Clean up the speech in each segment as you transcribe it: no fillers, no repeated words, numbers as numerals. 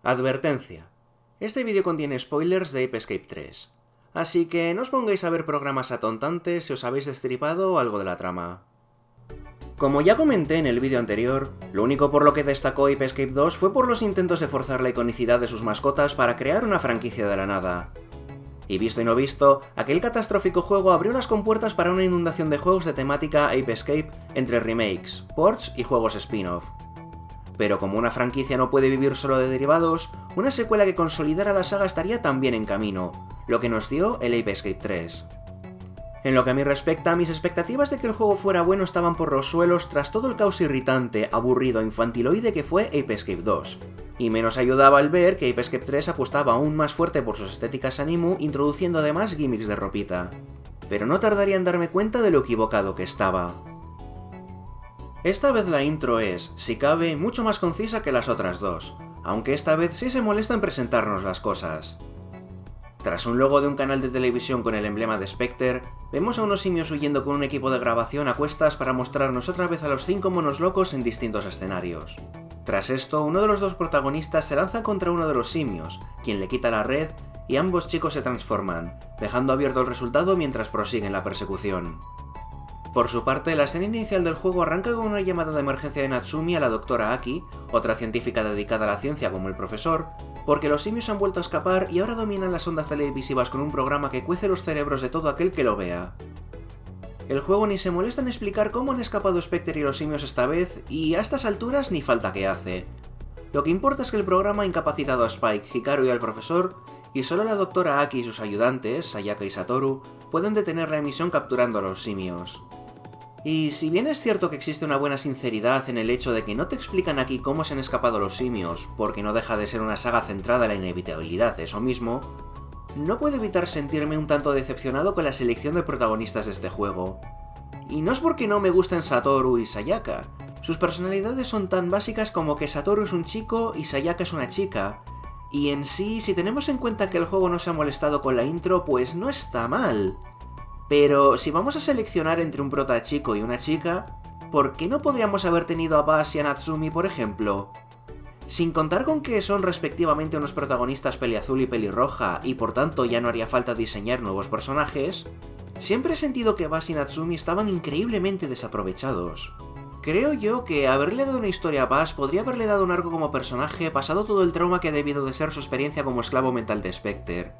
Advertencia. Este vídeo contiene spoilers de Ape Escape 3. Así que no os pongáis a ver programas atontantes si os habéis destripado algo de la trama. Como ya comenté en el vídeo anterior, lo único por lo que destacó Ape Escape 2 fue por los intentos de forzar la iconicidad de sus mascotas para crear una franquicia de la nada. Y visto y no visto, aquel catastrófico juego abrió las compuertas para una inundación de juegos de temática Ape Escape entre remakes, ports y juegos spin-off. Pero como una franquicia no puede vivir solo de derivados, una secuela que consolidara la saga estaría también en camino, lo que nos dio el Ape Escape 3. En lo que a mí respecta, mis expectativas de que el juego fuera bueno estaban por los suelos tras todo el caos irritante, aburrido, infantiloide que fue Ape Escape 2. Y menos ayudaba el ver que Ape Escape 3 apostaba aún más fuerte por sus estéticas Animu, introduciendo además gimmicks de ropita. Pero no tardaría en darme cuenta de lo equivocado que estaba. Esta vez la intro es, si cabe, mucho más concisa que las otras dos, aunque esta vez sí se molesta en presentarnos las cosas. Tras un logo de un canal de televisión con el emblema de Spectre, vemos a unos simios huyendo con un equipo de grabación a cuestas para mostrarnos otra vez a los 5 monos locos en distintos escenarios. Tras esto, uno de los dos protagonistas se lanza contra uno de los simios, quien le quita la red, y ambos chicos se transforman, dejando abierto el resultado mientras prosiguen la persecución. Por su parte, la escena inicial del juego arranca con una llamada de emergencia de Natsumi a la doctora Aki, otra científica dedicada a la ciencia como el profesor, porque los simios han vuelto a escapar y ahora dominan las ondas televisivas con un programa que cuece los cerebros de todo aquel que lo vea. El juego ni se molesta en explicar cómo han escapado Spectre y los simios esta vez, y a estas alturas ni falta que hace. Lo que importa es que el programa ha incapacitado a Spike, Hikaru y al profesor, y solo la doctora Aki y sus ayudantes, Sayaka y Satoru, pueden detener la emisión capturando a los simios. Y si bien es cierto que existe una buena sinceridad en el hecho de que no te explican aquí cómo se han escapado los simios, porque no deja de ser una saga centrada en la inevitabilidad de eso mismo, no puedo evitar sentirme un tanto decepcionado con la selección de protagonistas de este juego. Y no es porque no me gusten Satoru y Sayaka, sus personalidades son tan básicas como que Satoru es un chico y Sayaka es una chica, y en sí, si tenemos en cuenta que el juego no se ha molestado con la intro, pues no está mal. Pero si vamos a seleccionar entre un prota chico y una chica, ¿por qué no podríamos haber tenido a Bash y a Natsumi, por ejemplo? Sin contar con que son respectivamente unos protagonistas peliazul y pelirroja, y por tanto ya no haría falta diseñar nuevos personajes, siempre he sentido que Bash y Natsumi estaban increíblemente desaprovechados. Creo yo que haberle dado una historia a Bash podría haberle dado un arco como personaje pasado todo el trauma que ha debido de ser su experiencia como esclavo mental de Spectre.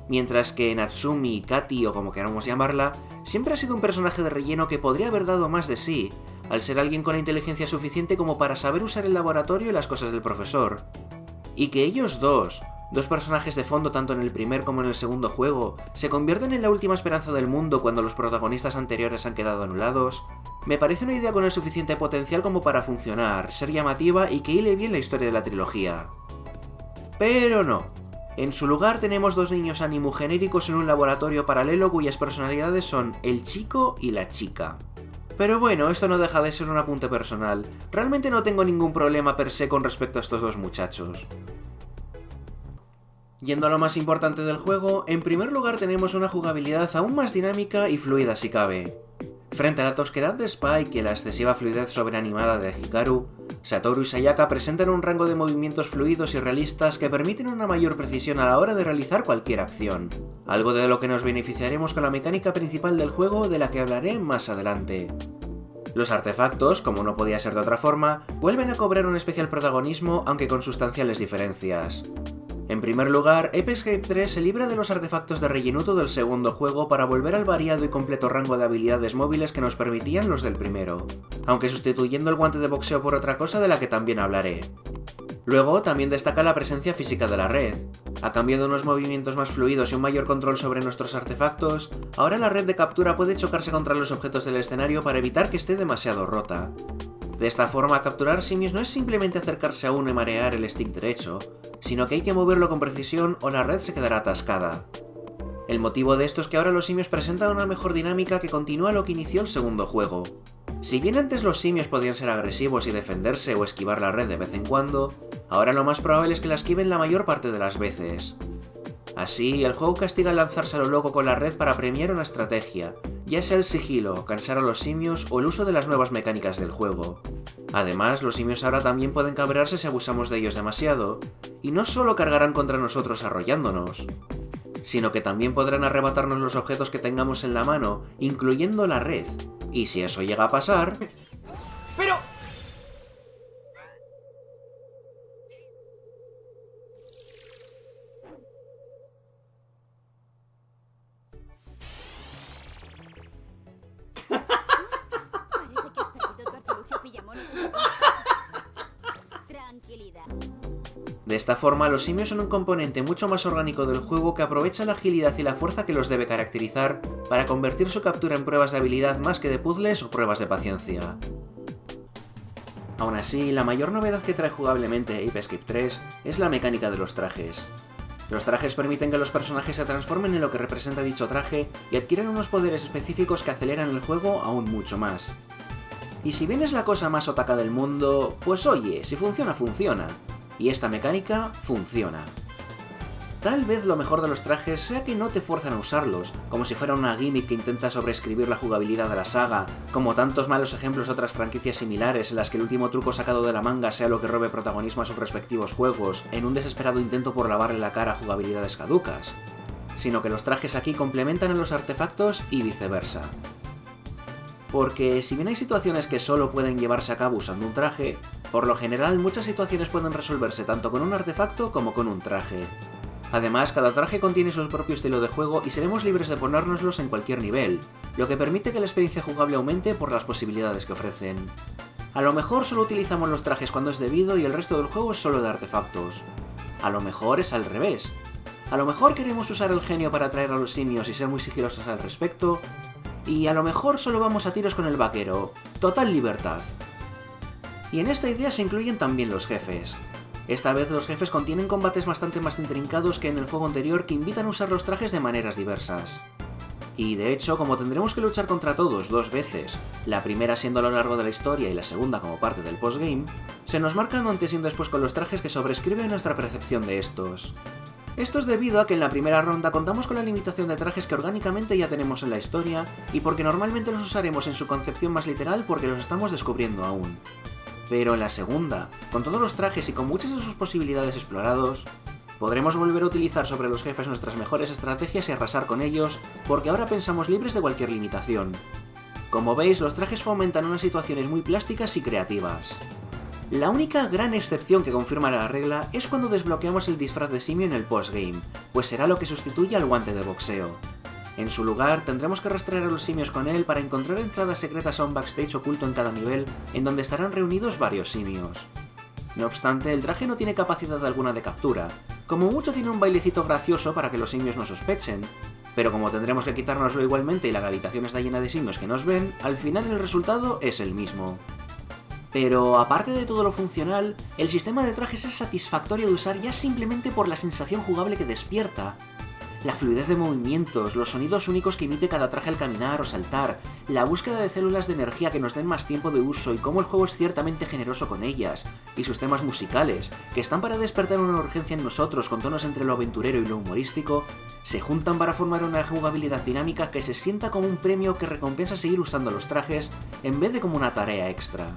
Mientras que Natsumi, Katy o como queramos llamarla, siempre ha sido un personaje de relleno que podría haber dado más de sí, al ser alguien con la inteligencia suficiente como para saber usar el laboratorio y las cosas del profesor. Y que ellos dos personajes de fondo tanto en el primer como en el segundo juego, se convierten en la última esperanza del mundo cuando los protagonistas anteriores han quedado anulados, me parece una idea con el suficiente potencial como para funcionar, ser llamativa y que hile bien la historia de la trilogía. Pero no. En su lugar tenemos dos niños Animu genéricos en un laboratorio paralelo cuyas personalidades son el chico y la chica. Pero bueno, esto no deja de ser un apunte personal, realmente no tengo ningún problema per se con respecto a estos dos muchachos. Yendo a lo más importante del juego, en primer lugar tenemos una jugabilidad aún más dinámica y fluida si cabe. Frente a la tosquedad de Spike y la excesiva fluidez sobreanimada de Hikaru, Satoru y Sayaka presentan un rango de movimientos fluidos y realistas que permiten una mayor precisión a la hora de realizar cualquier acción, algo de lo que nos beneficiaremos con la mecánica principal del juego de la que hablaré más adelante. Los artefactos, como no podía ser de otra forma, vuelven a cobrar un especial protagonismo aunque con sustanciales diferencias. En primer lugar, Ape Escape 3 se libra de los artefactos de rellenuto del segundo juego para volver al variado y completo rango de habilidades móviles que nos permitían los del primero, aunque sustituyendo el guante de boxeo por otra cosa de la que también hablaré. Luego, también destaca la presencia física de la red. A cambio de unos movimientos más fluidos y un mayor control sobre nuestros artefactos, ahora la red de captura puede chocarse contra los objetos del escenario para evitar que esté demasiado rota. De esta forma, capturar simios no es simplemente acercarse a uno y marear el stick derecho, sino que hay que moverlo con precisión o la red se quedará atascada. El motivo de esto es que ahora los simios presentan una mejor dinámica que continúa lo que inició el segundo juego. Si bien antes los simios podían ser agresivos y defenderse o esquivar la red de vez en cuando, ahora lo más probable es que la esquiven la mayor parte de las veces. Así, el juego castiga el lanzarse a lo loco con la red para premiar una estrategia, ya sea el sigilo, cansar a los simios o el uso de las nuevas mecánicas del juego. Además, los simios ahora también pueden cabrearse si abusamos de ellos demasiado, y no solo cargarán contra nosotros arrollándonos, sino que también podrán arrebatarnos los objetos que tengamos en la mano, incluyendo la red. Y si eso llega a pasar... ¡Pero! Parece que has perdido tu artilugio pillamonos en la Tranquilidad. De esta forma, los simios son un componente mucho más orgánico del juego que aprovecha la agilidad y la fuerza que los debe caracterizar para convertir su captura en pruebas de habilidad más que de puzzles o pruebas de paciencia. Aún así, la mayor novedad que trae jugablemente Ape Escape 3 es la mecánica de los trajes. Los trajes permiten que los personajes se transformen en lo que representa dicho traje y adquieran unos poderes específicos que aceleran el juego aún mucho más. Y si bien es la cosa más otaka del mundo, pues oye, si funciona, funciona. Y esta mecánica funciona. Tal vez lo mejor de los trajes sea que no te fuerzan a usarlos, como si fuera una gimmick que intenta sobreescribir la jugabilidad de la saga, como tantos malos ejemplos de otras franquicias similares en las que el último truco sacado de la manga sea lo que robe protagonismo a sus respectivos juegos, en un desesperado intento por lavarle la cara a jugabilidades caducas, sino que los trajes aquí complementan a los artefactos y viceversa. Porque si bien hay situaciones que solo pueden llevarse a cabo usando un traje, por lo general muchas situaciones pueden resolverse tanto con un artefacto como con un traje. Además, cada traje contiene su propio estilo de juego y seremos libres de ponérnoslos en cualquier nivel, lo que permite que la experiencia jugable aumente por las posibilidades que ofrecen. A lo mejor solo utilizamos los trajes cuando es debido y el resto del juego es solo de artefactos. A lo mejor es al revés. A lo mejor queremos usar el genio para atraer a los simios y ser muy sigilosos al respecto, y a lo mejor solo vamos a tiros con el vaquero. Total libertad. Y en esta idea se incluyen también los jefes. Esta vez los jefes contienen combates bastante más intrincados que en el juego anterior que invitan a usar los trajes de maneras diversas. Y de hecho, como tendremos que luchar contra todos 2 veces, la primera siendo a lo largo de la historia y la segunda como parte del postgame, se nos marcan un antes y un después con los trajes que sobrescriben nuestra percepción de estos. Esto es debido a que en la primera ronda contamos con la limitación de trajes que orgánicamente ya tenemos en la historia, y porque normalmente los usaremos en su concepción más literal porque los estamos descubriendo aún. Pero en la segunda, con todos los trajes y con muchas de sus posibilidades explorados, podremos volver a utilizar sobre los jefes nuestras mejores estrategias y arrasar con ellos, porque ahora pensamos libres de cualquier limitación. Como veis, los trajes fomentan unas situaciones muy plásticas y creativas. La única gran excepción que confirma la regla es cuando desbloqueamos el disfraz de simio en el postgame, pues será lo que sustituye al guante de boxeo. En su lugar, tendremos que rastrear a los simios con él para encontrar entradas secretas a un backstage oculto en cada nivel, en donde estarán reunidos varios simios. No obstante, el traje no tiene capacidad alguna de captura, como mucho tiene un bailecito gracioso para que los simios no sospechen, pero como tendremos que quitárnoslo igualmente y la habitación está llena de simios que nos ven, al final el resultado es el mismo. Pero aparte de todo lo funcional, el sistema de trajes es satisfactorio de usar ya simplemente por la sensación jugable que despierta. La fluidez de movimientos, los sonidos únicos que emite cada traje al caminar o saltar, la búsqueda de células de energía que nos den más tiempo de uso y cómo el juego es ciertamente generoso con ellas, y sus temas musicales, que están para despertar una urgencia en nosotros con tonos entre lo aventurero y lo humorístico, se juntan para formar una jugabilidad dinámica que se sienta como un premio que recompensa seguir usando los trajes en vez de como una tarea extra.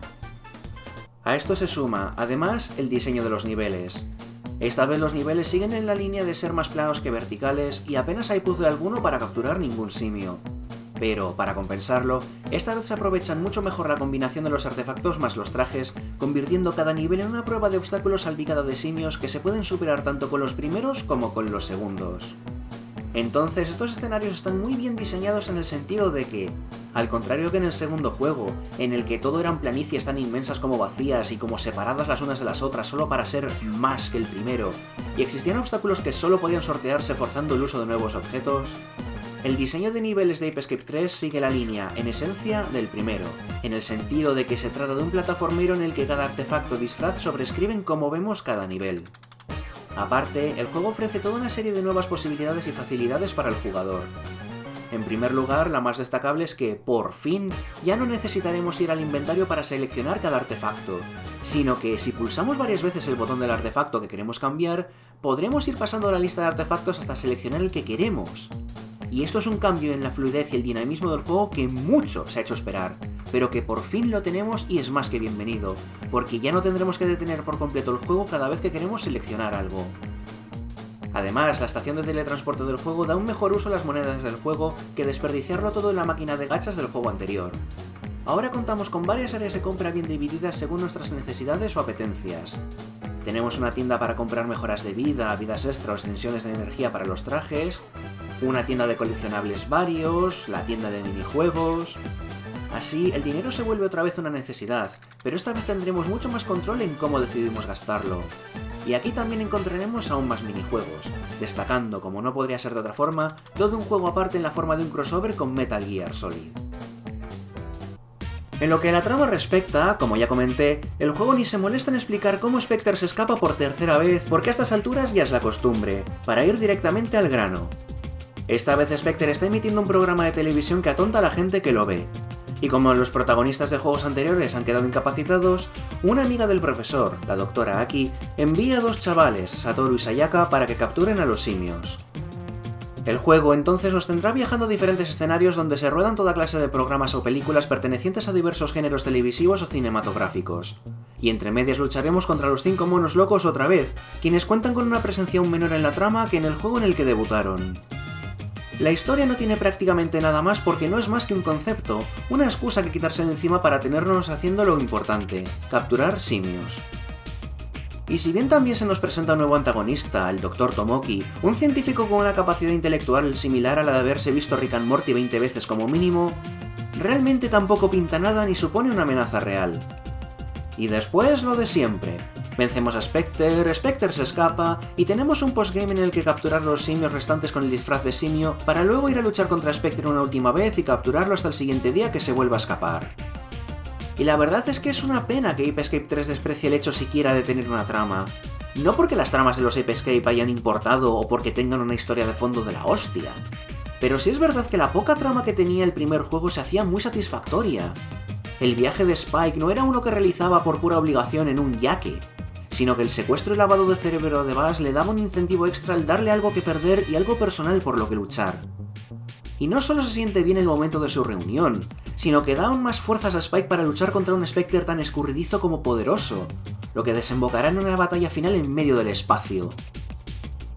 A esto se suma, además, el diseño de los niveles. Esta vez los niveles siguen en la línea de ser más planos que verticales y apenas hay puzzle alguno para capturar ningún simio. Pero, para compensarlo, esta vez se aprovechan mucho mejor la combinación de los artefactos más los trajes, convirtiendo cada nivel en una prueba de obstáculos salpicada de simios que se pueden superar tanto con los primeros como con los segundos. Entonces, estos escenarios están muy bien diseñados en el sentido de que, al contrario que en el segundo juego, en el que todo eran planicies tan inmensas como vacías y como separadas las unas de las otras solo para ser más que el primero, y existían obstáculos que solo podían sortearse forzando el uso de nuevos objetos, el diseño de niveles de Ape Escape 3 sigue la línea, en esencia, del primero, en el sentido de que se trata de un plataformero en el que cada artefacto o disfraz sobrescriben como vemos cada nivel. Aparte, el juego ofrece toda una serie de nuevas posibilidades y facilidades para el jugador. En primer lugar, la más destacable es que, por fin, ya no necesitaremos ir al inventario para seleccionar cada artefacto, sino que si pulsamos varias veces el botón del artefacto que queremos cambiar, podremos ir pasando la lista de artefactos hasta seleccionar el que queremos. Y esto es un cambio en la fluidez y el dinamismo del juego que mucho se ha hecho esperar, pero que por fin lo tenemos y es más que bienvenido, porque ya no tendremos que detener por completo el juego cada vez que queremos seleccionar algo. Además, la estación de teletransporte del juego da un mejor uso a las monedas del juego que desperdiciarlo todo en la máquina de gachas del juego anterior. Ahora contamos con varias áreas de compra bien divididas según nuestras necesidades o apetencias. Tenemos una tienda para comprar mejoras de vida, vidas extra o extensiones de energía para los trajes, una tienda de coleccionables varios, la tienda de minijuegos... Así, el dinero se vuelve otra vez una necesidad, pero esta vez tendremos mucho más control en cómo decidimos gastarlo. Y aquí también encontraremos aún más minijuegos, destacando, como no podría ser de otra forma, todo un juego aparte en la forma de un crossover con Metal Gear Solid. En lo que a la trama respecta, como ya comenté, el juego ni se molesta en explicar cómo Spectre se escapa por tercera vez, porque a estas alturas ya es la costumbre, para ir directamente al grano. Esta vez Spectre está emitiendo un programa de televisión que atonta a la gente que lo ve. Y como los protagonistas de juegos anteriores han quedado incapacitados, una amiga del profesor, la doctora Aki, envía a dos chavales, Satoru y Sayaka, para que capturen a los simios. El juego entonces nos tendrá viajando a diferentes escenarios donde se ruedan toda clase de programas o películas pertenecientes a diversos géneros televisivos o cinematográficos. Y entre medias lucharemos contra los 5 monos locos otra vez, quienes cuentan con una presencia aún menor en la trama que en el juego en el que debutaron. La historia no tiene prácticamente nada más porque no es más que un concepto, una excusa que quitarse de encima para tenernos haciendo lo importante, capturar simios. Y si bien también se nos presenta un nuevo antagonista, el Dr. Tomoki, un científico con una capacidad intelectual similar a la de haberse visto Rick and Morty 20 veces como mínimo, realmente tampoco pinta nada ni supone una amenaza real. Y después lo de siempre. Vencemos a Spectre, Spectre se escapa, y tenemos un postgame en el que capturar los simios restantes con el disfraz de simio, para luego ir a luchar contra Spectre una última vez y capturarlo hasta el siguiente día que se vuelva a escapar. Y la verdad es que es una pena que Ape Escape 3 desprecie el hecho siquiera de tener una trama. No porque las tramas de los Ape Escape hayan importado o porque tengan una historia de fondo de la hostia. Pero sí es verdad que la poca trama que tenía el primer juego se hacía muy satisfactoria. El viaje de Spike no era uno que realizaba por pura obligación en un yate, sino que el secuestro y lavado de cerebro de Buzz le daba un incentivo extra al darle algo que perder y algo personal por lo que luchar. Y no solo se siente bien el momento de su reunión, sino que da aún más fuerzas a Spike para luchar contra un Spectre tan escurridizo como poderoso, lo que desembocará en una batalla final en medio del espacio.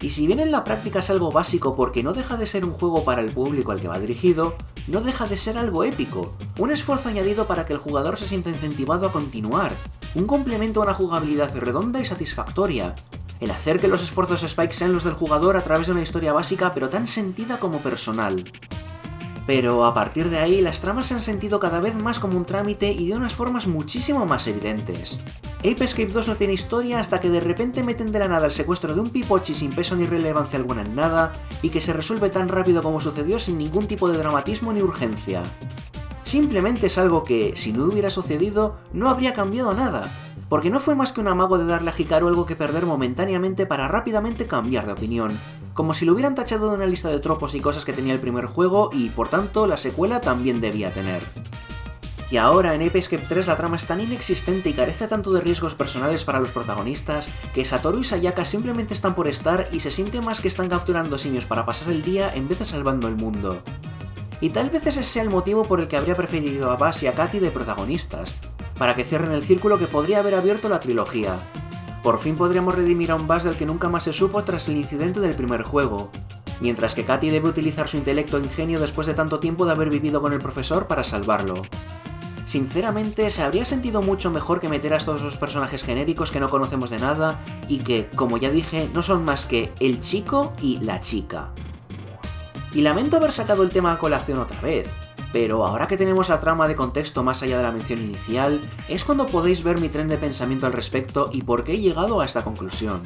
Y si bien en la práctica es algo básico porque no deja de ser un juego para el público al que va dirigido, no deja de ser algo épico, un esfuerzo añadido para que el jugador se sienta incentivado a continuar, un complemento a una jugabilidad redonda y satisfactoria, el hacer que los esfuerzos de Spike sean los del jugador a través de una historia básica pero tan sentida como personal. Pero a partir de ahí las tramas se han sentido cada vez más como un trámite y de unas formas muchísimo más evidentes. Ape Escape 2 no tiene historia hasta que de repente meten de la nada el secuestro de un pipochi sin peso ni relevancia alguna en nada, y que se resuelve tan rápido como sucedió sin ningún tipo de dramatismo ni urgencia. Simplemente es algo que, si no hubiera sucedido, no habría cambiado nada, porque no fue más que un amago de darle a Hikaru algo que perder momentáneamente para rápidamente cambiar de opinión, como si lo hubieran tachado de una lista de tropos y cosas que tenía el primer juego y, por tanto, la secuela también debía tener. Y ahora en Ape Escape 3 la trama es tan inexistente y carece tanto de riesgos personales para los protagonistas que Satoru y Sayaka simplemente están por estar y se siente más que están capturando simios para pasar el día en vez de salvando el mundo. Y tal vez ese sea el motivo por el que habría preferido a Buzz y a Katy de protagonistas, para que cierren el círculo que podría haber abierto la trilogía. Por fin podríamos redimir a un Buzz del que nunca más se supo tras el incidente del primer juego, mientras que Katy debe utilizar su intelecto e ingenio después de tanto tiempo de haber vivido con el profesor para salvarlo. Sinceramente, se habría sentido mucho mejor que meter a estos dos personajes genéricos que no conocemos de nada y que, como ya dije, no son más que el chico y la chica. Y lamento haber sacado el tema a colación otra vez, pero ahora que tenemos la trama de contexto más allá de la mención inicial, es cuando podéis ver mi tren de pensamiento al respecto y por qué he llegado a esta conclusión.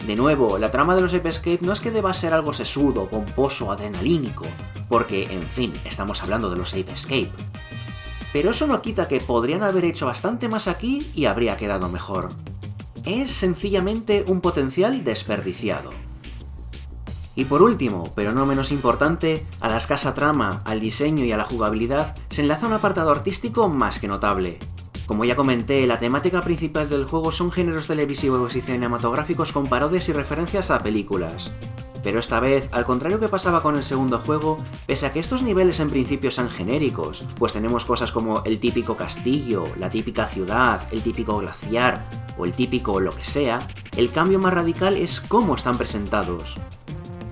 De nuevo, la trama de los Ape Escape no es que deba ser algo sesudo, pomposo, adrenalínico, porque, en fin, estamos hablando de los Ape Escape. Pero eso no quita que podrían haber hecho bastante más aquí y habría quedado mejor. Es sencillamente un potencial desperdiciado. Y por último, pero no menos importante, a la escasa trama, al diseño y a la jugabilidad se enlaza un apartado artístico más que notable. Como ya comenté, la temática principal del juego son géneros televisivos y cinematográficos con parodias y referencias a películas. Pero esta vez, al contrario que pasaba con el segundo juego, pese a que estos niveles en principio sean genéricos, pues tenemos cosas como el típico castillo, la típica ciudad, el típico glaciar o el típico lo que sea, el cambio más radical es cómo están presentados.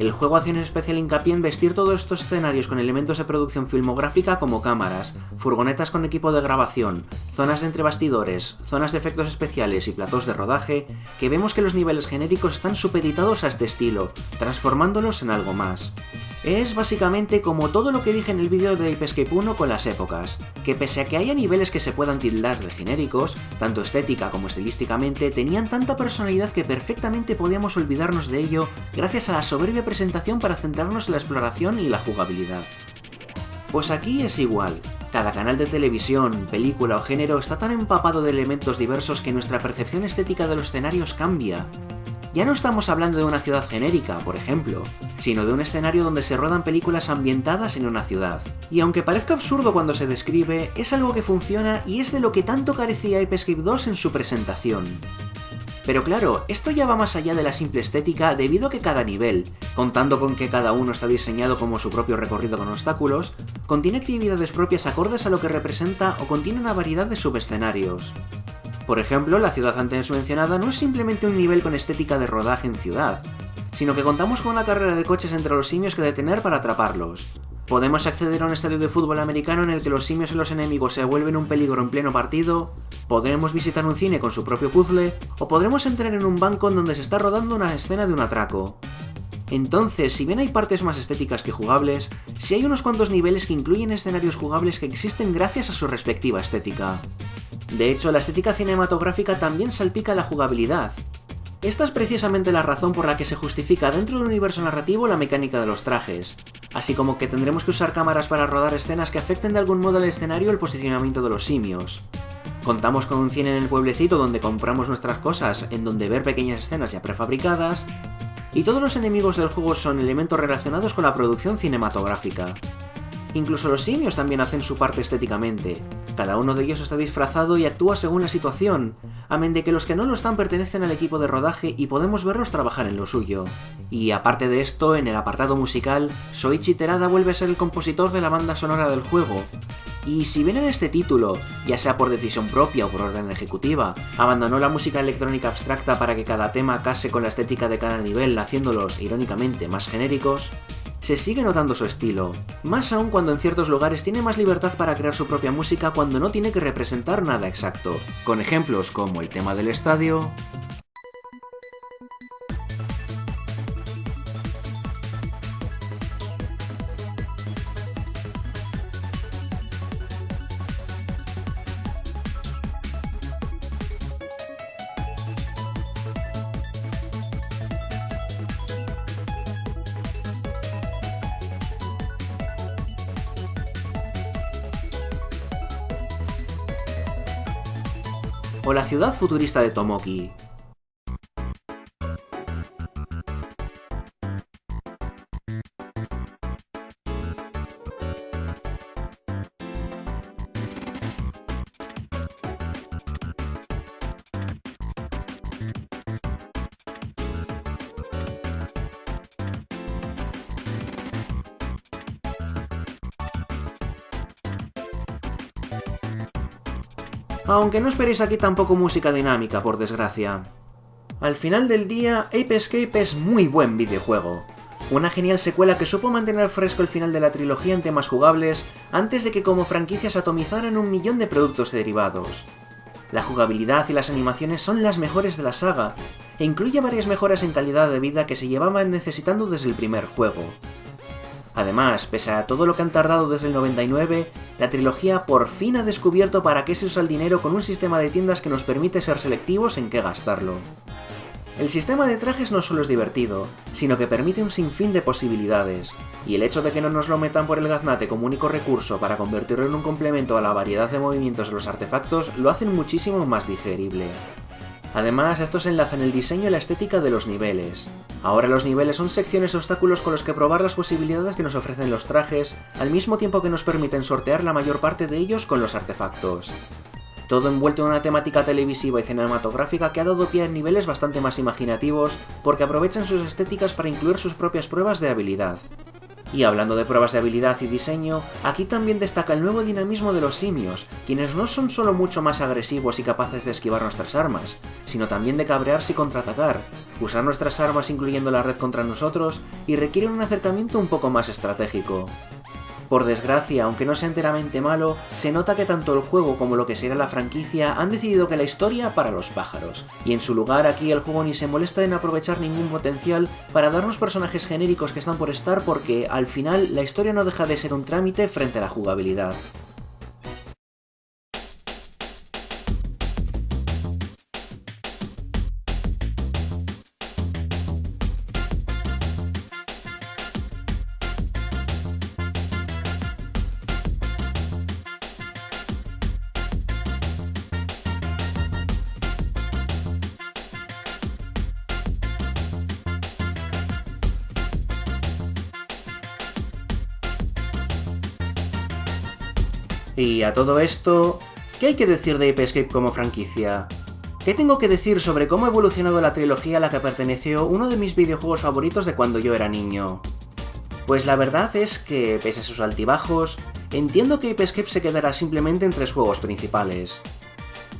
El juego hace un especial hincapié en vestir todos estos escenarios con elementos de producción filmográfica como cámaras, furgonetas con equipo de grabación, zonas de entre bastidores, zonas de efectos especiales y platós de rodaje, que vemos que los niveles genéricos están supeditados a este estilo, transformándolos en algo más. Es básicamente como todo lo que dije en el vídeo de Ape Escape 1 con las épocas, que pese a que haya niveles que se puedan tildar de genéricos, tanto estética como estilísticamente, tenían tanta personalidad que perfectamente podíamos olvidarnos de ello gracias a la soberbia presentación para centrarnos en la exploración y la jugabilidad. Pues aquí es igual. Cada canal de televisión, película o género está tan empapado de elementos diversos que nuestra percepción estética de los escenarios cambia. Ya no estamos hablando de una ciudad genérica, por ejemplo, sino de un escenario donde se rodan películas ambientadas en una ciudad. Y aunque parezca absurdo cuando se describe, es algo que funciona y es de lo que tanto carecía Ape Escape 2 en su presentación. Pero claro, esto ya va más allá de la simple estética debido a que cada nivel, contando con que cada uno está diseñado como su propio recorrido con obstáculos, contiene actividades propias acordes a lo que representa o contiene una variedad de subescenarios. Por ejemplo, la ciudad antes mencionada no es simplemente un nivel con estética de rodaje en ciudad, sino que contamos con una carrera de coches entre los simios que detener para atraparlos. Podemos acceder a un estadio de fútbol americano en el que los simios y los enemigos se vuelven un peligro en pleno partido, podremos visitar un cine con su propio puzzle, o podremos entrar en un banco en donde se está rodando una escena de un atraco. Entonces, si bien hay partes más estéticas que jugables, sí hay unos cuantos niveles que incluyen escenarios jugables que existen gracias a su respectiva estética. De hecho, la estética cinematográfica también salpica la jugabilidad. Esta es precisamente la razón por la que se justifica dentro del universo narrativo la mecánica de los trajes, así como que tendremos que usar cámaras para rodar escenas que afecten de algún modo al escenario o el posicionamiento de los simios. Contamos con un cine en el pueblecito donde compramos nuestras cosas, en donde ver pequeñas escenas ya prefabricadas, y todos los enemigos del juego son elementos relacionados con la producción cinematográfica. Incluso los simios también hacen su parte estéticamente. Cada uno de ellos está disfrazado y actúa según la situación, amén de que los que no lo están pertenecen al equipo de rodaje y podemos verlos trabajar en lo suyo. Y aparte de esto, en el apartado musical, Soichi Terada vuelve a ser el compositor de la banda sonora del juego. Y si bien en este título, ya sea por decisión propia o por orden ejecutiva, abandonó la música electrónica abstracta para que cada tema case con la estética de cada nivel, haciéndolos, irónicamente, más genéricos, se sigue notando su estilo, más aún cuando en ciertos lugares tiene más libertad para crear su propia música cuando no tiene que representar nada exacto, con ejemplos como el tema del estadio, o la ciudad futurista de Tomoki. Aunque no esperéis aquí tampoco música dinámica, por desgracia. Al final del día, Ape Escape es muy buen videojuego. Una genial secuela que supo mantener fresco el final de la trilogía en temas jugables antes de que como franquicia se atomizaran 1.000.000 de productos derivados. La jugabilidad y las animaciones son las mejores de la saga, e incluye varias mejoras en calidad de vida que se llevaban necesitando desde el primer juego. Además, pese a todo lo que han tardado desde el 99, la trilogía por fin ha descubierto para qué se usa el dinero con un sistema de tiendas que nos permite ser selectivos en qué gastarlo. El sistema de trajes no solo es divertido, sino que permite un sinfín de posibilidades, y el hecho de que no nos lo metan por el gaznate como único recurso para convertirlo en un complemento a la variedad de movimientos de los artefactos lo hacen muchísimo más digerible. Además, esto se enlaza en el diseño y la estética de los niveles. Ahora los niveles son secciones de obstáculos con los que probar las posibilidades que nos ofrecen los trajes, al mismo tiempo que nos permiten sortear la mayor parte de ellos con los artefactos. todo envuelto en una temática televisiva y cinematográfica que ha dado pie a niveles bastante más imaginativos porque aprovechan sus estéticas para incluir sus propias pruebas de habilidad. Y hablando de pruebas de habilidad y diseño, aquí también destaca el nuevo dinamismo de los simios, quienes no son solo mucho más agresivos y capaces de esquivar nuestras armas, sino también de cabrearse y contraatacar, usar nuestras armas incluyendo la red contra nosotros, y requieren un acercamiento un poco más estratégico. Por desgracia, aunque no sea enteramente malo, se nota que tanto el juego como lo que será la franquicia han decidido que la historia para los pájaros, y en su lugar aquí el juego ni se molesta en aprovechar ningún potencial para darnos personajes genéricos que están por estar porque, al final, la historia no deja de ser un trámite frente a la jugabilidad. Y a todo esto, ¿qué hay que decir de Ape Escape como franquicia? ¿Qué tengo que decir sobre cómo ha evolucionado la trilogía a la que perteneció uno de mis videojuegos favoritos de cuando yo era niño? Pues la verdad es que, pese a sus altibajos, entiendo que Ape Escape se quedará simplemente en 3 juegos principales.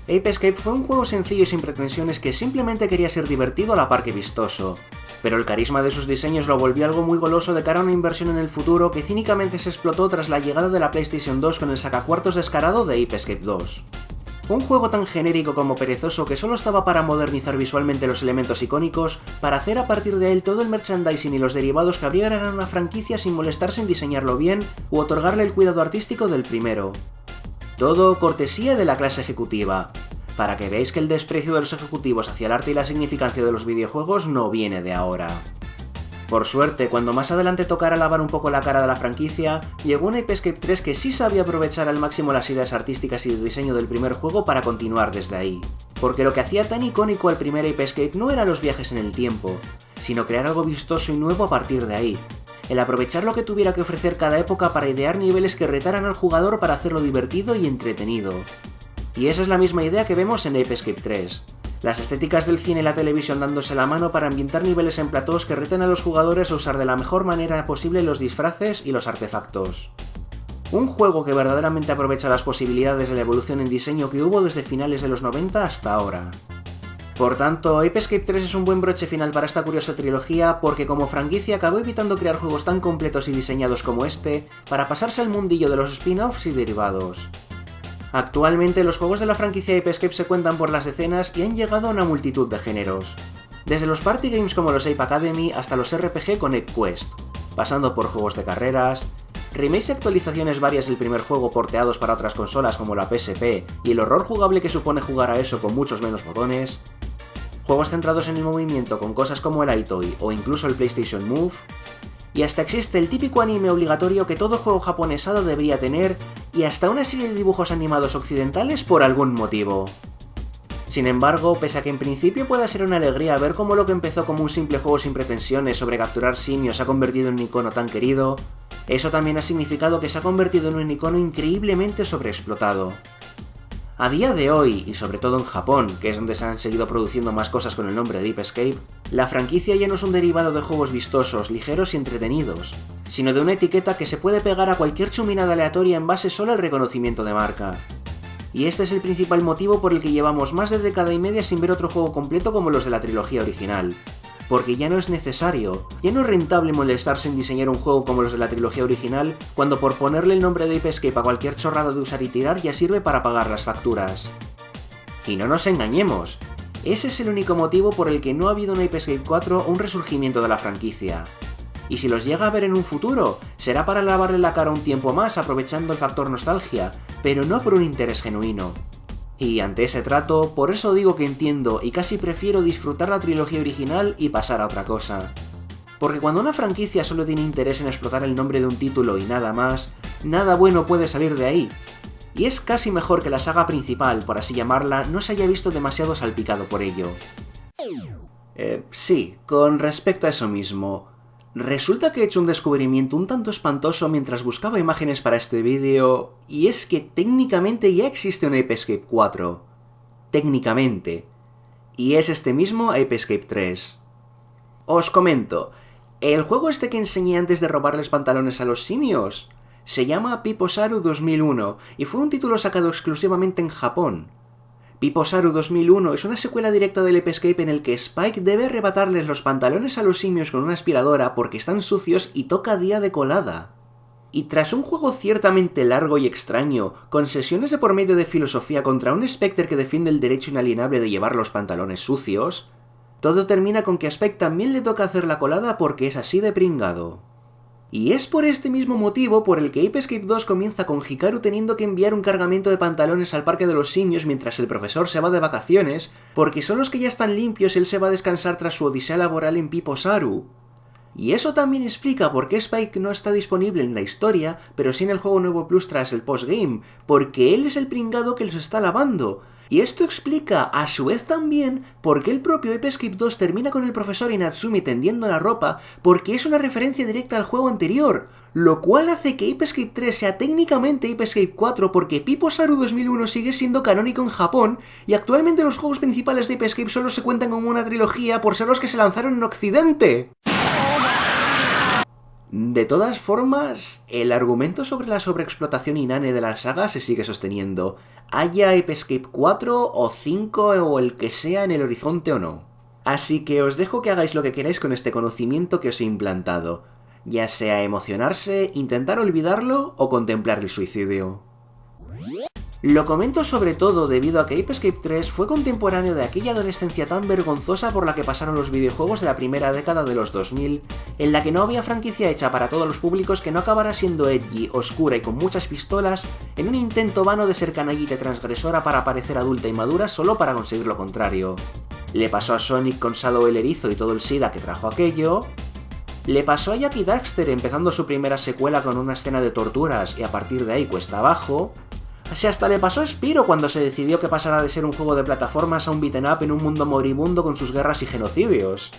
Ape Escape fue un juego sencillo y sin pretensiones que simplemente quería ser divertido a la par que vistoso, pero el carisma de sus diseños lo volvió algo muy goloso de cara a una inversión en el futuro que cínicamente se explotó tras la llegada de la PlayStation 2 con el sacacuartos descarado de Ape Escape 2. Un juego tan genérico como perezoso que solo estaba para modernizar visualmente los elementos icónicos, para hacer a partir de él todo el merchandising y los derivados que abrigaran a una franquicia sin molestarse en diseñarlo bien u otorgarle el cuidado artístico del primero. Todo cortesía de la clase ejecutiva, para que veáis que el desprecio de los ejecutivos hacia el arte y la significancia de los videojuegos no viene de ahora. Por suerte, cuando más adelante tocara lavar un poco la cara de la franquicia, llegó un Ape Escape 3 que sí sabía aprovechar al máximo las ideas artísticas y de diseño del primer juego para continuar desde ahí. Porque lo que hacía tan icónico al primer Ape Escape no eran los viajes en el tiempo, sino crear algo vistoso y nuevo a partir de ahí. El aprovechar lo que tuviera que ofrecer cada época para idear niveles que retaran al jugador para hacerlo divertido y entretenido. Y esa es la misma idea que vemos en Ape Escape 3. Las estéticas del cine y la televisión dándose la mano para ambientar niveles en platós que reten a los jugadores a usar de la mejor manera posible los disfraces y los artefactos. Un juego que verdaderamente aprovecha las posibilidades de la evolución en diseño que hubo desde finales de los 90 hasta ahora. Por tanto, Ape Escape 3 es un buen broche final para esta curiosa trilogía porque como franquicia acabó evitando crear juegos tan completos y diseñados como este para pasarse al mundillo de los spin-offs y derivados. Actualmente los juegos de la franquicia Ape Escape se cuentan por las decenas y han llegado a una multitud de géneros. Desde los party games como los Ape Academy hasta los RPG con Ape Quest, pasando por juegos de carreras, remakes y actualizaciones varias del primer juego porteados para otras consolas como la PSP y el horror jugable que supone jugar a eso con muchos menos botones, juegos centrados en el movimiento con cosas como el iToy o incluso el PlayStation Move, y hasta existe el típico anime obligatorio que todo juego japonesado debería tener, y hasta una serie de dibujos animados occidentales por algún motivo. Sin embargo, pese a que en principio pueda ser una alegría ver cómo lo que empezó como un simple juego sin pretensiones sobre capturar simios se ha convertido en un icono tan querido, eso también ha significado que se ha convertido en un icono increíblemente sobreexplotado. A día de hoy, y sobre todo en Japón, que es donde se han seguido produciendo más cosas con el nombre de Ape Escape, la franquicia ya no es un derivado de juegos vistosos, ligeros y entretenidos, sino de una etiqueta que se puede pegar a cualquier chuminada aleatoria en base solo al reconocimiento de marca. Y este es el principal motivo por el que llevamos más de década y media sin ver otro juego completo como los de la trilogía original. Porque ya no es necesario, ya no es rentable molestarse en diseñar un juego como los de la trilogía original, cuando por ponerle el nombre de Ape Escape a cualquier chorrada de usar y tirar ya sirve para pagar las facturas. Y no nos engañemos, ese es el único motivo por el que no ha habido un Ape Escape 4 o un resurgimiento de la franquicia. Y si los llega a ver en un futuro, será para lavarle la cara un tiempo más aprovechando el factor nostalgia, pero no por un interés genuino. Y ante ese trato, por eso digo que entiendo y casi prefiero disfrutar la trilogía original y pasar a otra cosa. Porque cuando una franquicia solo tiene interés en explotar el nombre de un título y nada más, nada bueno puede salir de ahí. Y es casi mejor que la saga principal, por así llamarla, no se haya visto demasiado salpicado por ello. Sí, con respecto a eso mismo. Resulta que he hecho un descubrimiento un tanto espantoso mientras buscaba imágenes para este vídeo, y es que técnicamente ya existe un Ape Escape 4. Técnicamente. Y es este mismo Ape Escape 3. Os comento, el juego este que enseñé antes de robarles pantalones a los simios se llama Piposaru 2001 y fue un título sacado exclusivamente en Japón. Piposaru 2001 es una secuela directa del Ape Escape en el que Spike debe arrebatarles los pantalones a los simios con una aspiradora porque están sucios y toca día de colada. Y tras un juego ciertamente largo y extraño, con sesiones de por medio de filosofía contra un Spectre que defiende el derecho inalienable de llevar los pantalones sucios, todo termina con que a Spike también le toca hacer la colada porque es así de pringado. Y es por este mismo motivo por el que Ape Escape 2 comienza con Hikaru teniendo que enviar un cargamento de pantalones al parque de los simios mientras el profesor se va de vacaciones, porque son los que ya están limpios y él se va a descansar tras su odisea laboral en Piposaru. Y eso también explica por qué Spike no está disponible en la historia, pero sí en el juego nuevo Plus tras el postgame, porque él es el pringado que los está lavando. Y esto explica, a su vez también, por qué el propio Ape Escape 2 termina con el profesor y Natsumi tendiendo la ropa, porque es una referencia directa al juego anterior, lo cual hace que Ape Escape 3 sea técnicamente Ape Escape 4 porque Piposaru 2001 sigue siendo canónico en Japón, y actualmente los juegos principales de Ape Escape solo se cuentan como una trilogía por ser los que se lanzaron en Occidente. De todas formas, el argumento sobre la sobreexplotación inane de la saga se sigue sosteniendo, haya Ape Escape 4 o 5 o el que sea en el horizonte o no. Así que os dejo que hagáis lo que queráis con este conocimiento que os he implantado, ya sea emocionarse, intentar olvidarlo o contemplar el suicidio. Lo comento sobre todo debido a que Ape Escape 3 fue contemporáneo de aquella adolescencia tan vergonzosa por la que pasaron los videojuegos de la primera década de los 2000, en la que no había franquicia hecha para todos los públicos que no acabara siendo edgy, oscura y con muchas pistolas, en un intento vano de ser canallita y transgresora para parecer adulta y madura solo para conseguir lo contrario. Le pasó a Sonic con Shadow el Erizo y todo el SIDA que trajo aquello. Le pasó a Jak y Daxter empezando su primera secuela con una escena de torturas y a partir de ahí cuesta abajo. Si hasta le pasó a Spyro cuando se decidió que pasara de ser un juego de plataformas a un beat'em up en un mundo moribundo con sus guerras y genocidios.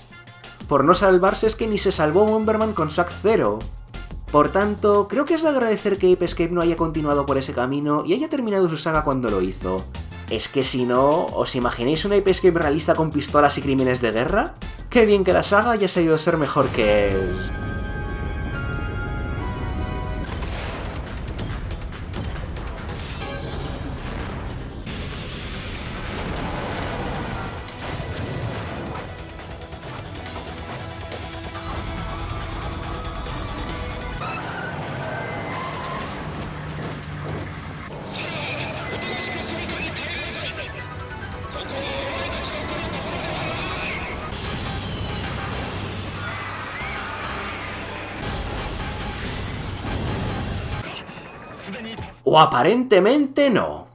Por no salvarse es que ni se salvó Bomberman con Sack Zero. Por tanto, creo que es de agradecer que Ape Escape no haya continuado por ese camino y haya terminado su saga cuando lo hizo. Es que si no, ¿os imagináis un Ape Escape realista con pistolas y crímenes de guerra? ¡Qué bien que la saga haya sabido ser mejor que es! O aparentemente no.